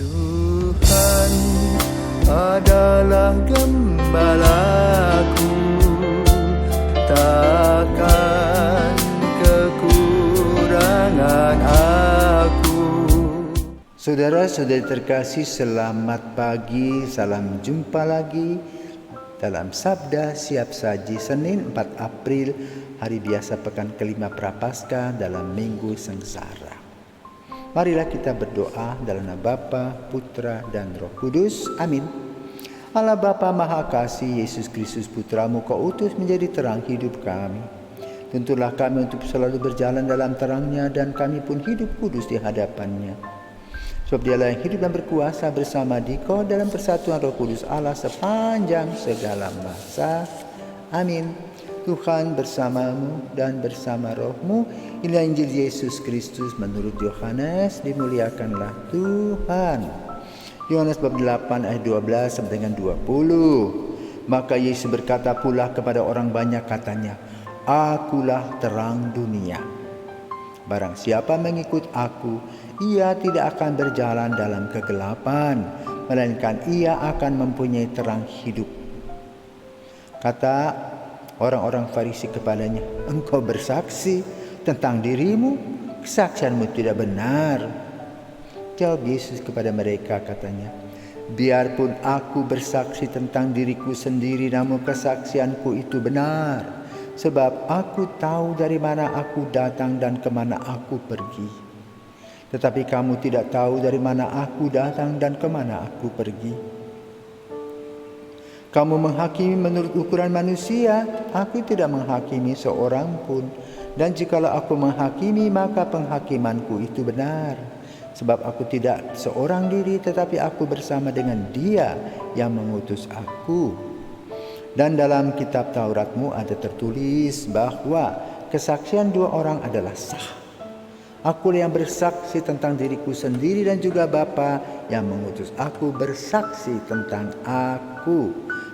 Tuhan adalah gembalaku, takkan kekurangan aku. Saudara-saudari terkasih, selamat pagi, salam jumpa lagi dalam Sabda Siap Saji Senin 4 April, hari biasa pekan kelima Prapaskah dalam Minggu Sengsara. Marilah kita berdoa dalam nama Bapa, Putra, dan Roh Kudus. Amin. Allah Bapa Maha Kasih, Yesus Kristus Putramu Kau utus menjadi terang hidup kami. Tuntunlah kami untuk selalu berjalan dalam terangnya, dan kami pun hidup kudus di hadapannya. Sebab Dialah yang hidup dan berkuasa bersama Dikau dalam persatuan Roh Kudus Allah sepanjang segala masa. Amin. Tuhan bersamamu dan bersama rohmu. Inilah Injil Yesus Kristus menurut Yohanes. Dimuliakanlah Tuhan. Yohanes bab 8 ayat 12 sampai dengan 20. Maka Yesus berkata pula kepada orang banyak, katanya, Akulah terang dunia. Barang siapa mengikut aku, ia tidak akan berjalan dalam kegelapan, melainkan ia akan mempunyai terang hidup. Kata orang-orang Farisi kepadanya, Engkau bersaksi tentang dirimu, kesaksianmu tidak benar. Jawab Yesus kepada mereka, katanya, Biarpun aku bersaksi tentang diriku sendiri, namun kesaksianku itu benar. Sebab aku tahu dari mana aku datang dan kemana aku pergi. Tetapi kamu tidak tahu dari mana aku datang dan kemana aku pergi. Kamu menghakimi menurut ukuran manusia, aku tidak menghakimi seorang pun. Dan jikalau aku menghakimi, maka penghakimanku itu benar. Sebab aku tidak seorang diri, tetapi aku bersama dengan Dia yang mengutus aku. Dan dalam kitab Tauratmu ada tertulis bahwa kesaksian dua orang adalah sah. Aku yang bersaksi tentang diriku sendiri, dan juga Bapa yang mengutus aku bersaksi tentang aku.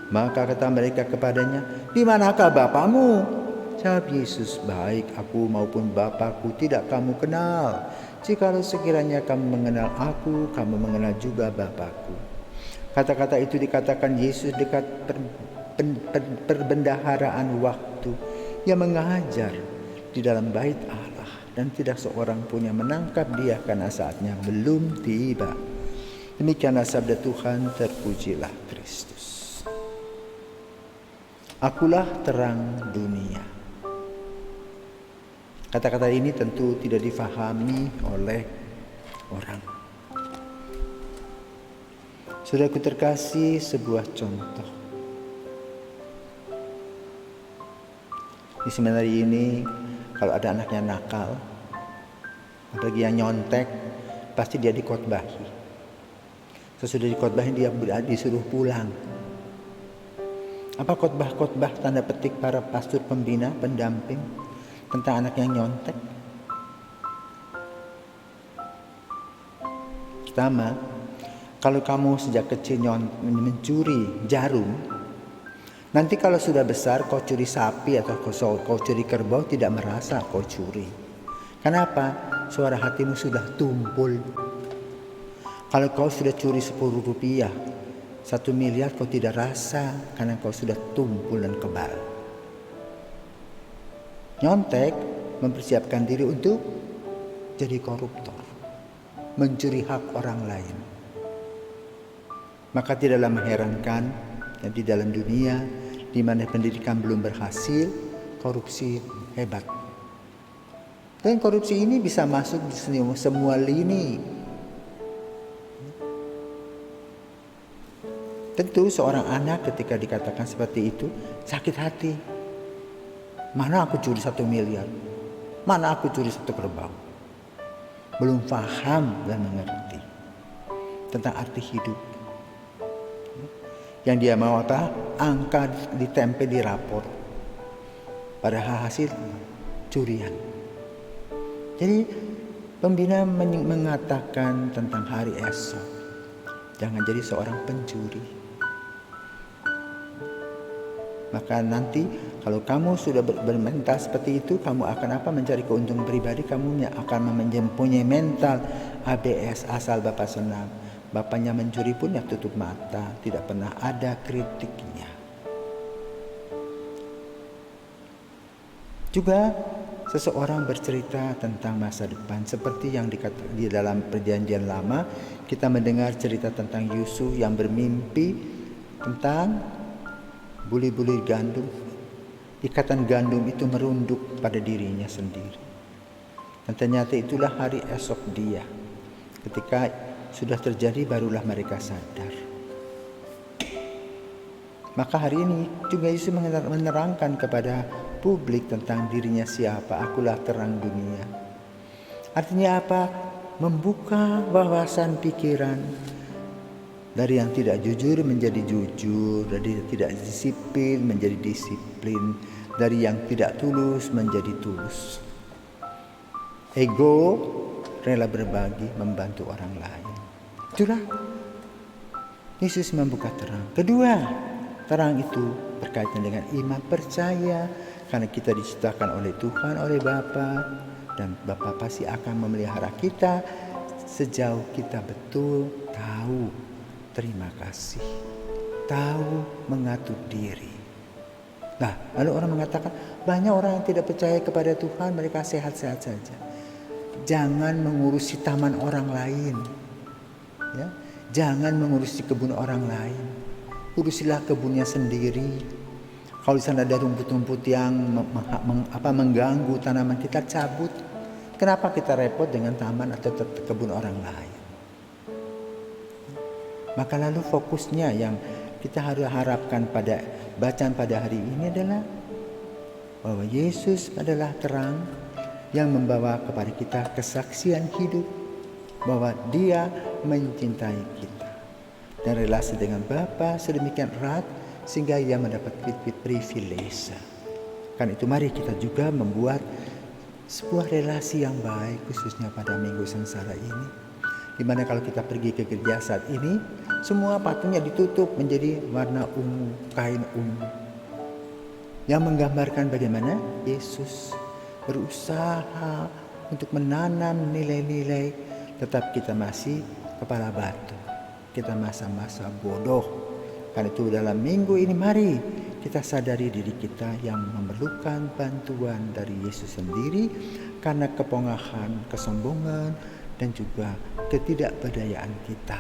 Maka kata mereka kepadanya, Di manakah Bapamu? Jawab Yesus, Baik aku maupun Bapa-Ku tidak kamu kenal. Jikalau sekiranya kamu mengenal aku, kamu mengenal juga Bapa-Ku. Kata-kata itu dikatakan Yesus dekat perbendaharaan waktu. Ia mengajar di dalam bait Allah, dan tidak seorang pun yang menangkap Dia karena saatnya belum tiba. Demikianlah sabda Tuhan, terpujilah Kristus. Akulah terang dunia. Kata-kata ini tentu tidak difahami oleh orang. Saudaraku terkasih, sebuah contoh. Di seminari ini, kalau ada anaknya nakal, apalagi yang nyontek, pasti dia dikhotbahi. Sesudah dikhotbahi, dia disuruh pulang. Apa khotbah-khotbah tanda petik para pastor pembina, pendamping tentang anak yang nyontek? Pertama, kalau kamu sejak kecil mencuri jarum, nanti kalau sudah besar kau curi sapi atau kau curi kerbau, tidak merasa kau curi. Kenapa? Suara hatimu sudah tumpul. Kalau kau sudah curi 10 rupiah, 1 miliar kau tidak rasa, karena kau sudah tumpul dan kebal. Nyontek mempersiapkan diri untuk jadi koruptor, mencuri hak orang lain. Maka tidaklah mengherankan di dalam dunia di mana pendidikan belum berhasil, korupsi hebat. Dan korupsi ini bisa masuk di semua lini. Tentu seorang anak ketika dikatakan seperti itu sakit hati. Mana aku curi 1 miliar? Mana aku curi 1 kerbau? Belum paham dan mengerti tentang arti hidup. Yang dia mau apa? Angka ditempel di rapor. Padahal hasil curian. Jadi pembina mengatakan tentang hari esok, jangan jadi seorang pencuri. Maka nanti kalau kamu sudah bermental seperti itu, kamu akan apa? Mencari keuntungan pribadi. Kamu akan mempunyai mental ABS, asal Bapak senang. bapaknya mencuri pun ya tutup mata, tidak pernah ada kritiknya. Juga seseorang bercerita tentang masa depan seperti yang di dalam Perjanjian Lama kita mendengar cerita tentang Yusuf yang bermimpi tentang buli-buli gandum. Ikatan gandum itu merunduk pada dirinya sendiri. Dan ternyata itulah hari esok dia. Ketika sudah terjadi barulah mereka sadar. Maka hari ini juga Yesus menerangkan kepada publik tentang dirinya siapa. Akulah terang dunia. Artinya apa? Membuka wawasan pikiran. Dari yang tidak jujur menjadi jujur, dari yang tidak disiplin menjadi disiplin, dari yang tidak tulus menjadi tulus. Ego rela berbagi, membantu orang lain. Itulah Yesus membuka terang. Kedua, terang itu berkaitan dengan iman percaya, karena kita diciptakan oleh Tuhan, oleh Bapa, dan Bapa pasti akan memelihara kita sejauh kita betul tahu terima kasih, tahu mengatur diri. Nah, lalu orang mengatakan banyak orang yang tidak percaya kepada Tuhan, mereka sehat-sehat saja. Jangan mengurusi taman orang lain, ya. Jangan mengurusi kebun orang lain. Urusilah kebunnya sendiri. Kalau di sana ada rumput-rumput yang mengganggu tanaman, kita cabut. Kenapa kita repot dengan taman atau kebun orang lain? Maka lalu fokusnya yang kita harus harapkan pada bacaan pada hari ini adalah bahwa Yesus adalah terang yang membawa kepada kita kesaksian hidup bahwa Dia mencintai kita dan relasi dengan Bapa sedemikian erat sehingga Ia mendapat privilege. Karena itu mari kita juga membuat sebuah relasi yang baik khususnya pada Minggu Sengsara ini. Dimana kalau kita pergi ke gereja saat ini, semua patungnya ditutup menjadi warna ungu, kain ungu. Yang menggambarkan bagaimana Yesus berusaha untuk menanam nilai-nilai, tetap kita masih kepala batu. Kita masa-masa bodoh. Karena itu dalam minggu ini mari kita sadari diri kita yang memerlukan bantuan dari Yesus sendiri karena kepongahan, kesombongan, dan juga ketidakberdayaan kita.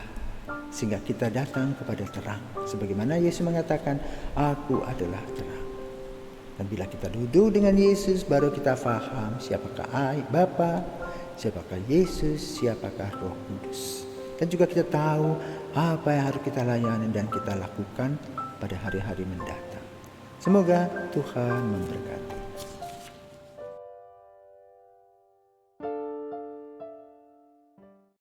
Sehingga kita datang kepada terang. Sebagaimana Yesus mengatakan, aku adalah terang. Dan bila kita duduk dengan Yesus, baru kita faham siapakah Bapa, siapakah Yesus, siapakah Roh Kudus. Dan juga kita tahu apa yang harus kita layani dan kita lakukan pada hari-hari mendatang. Semoga Tuhan memberkati.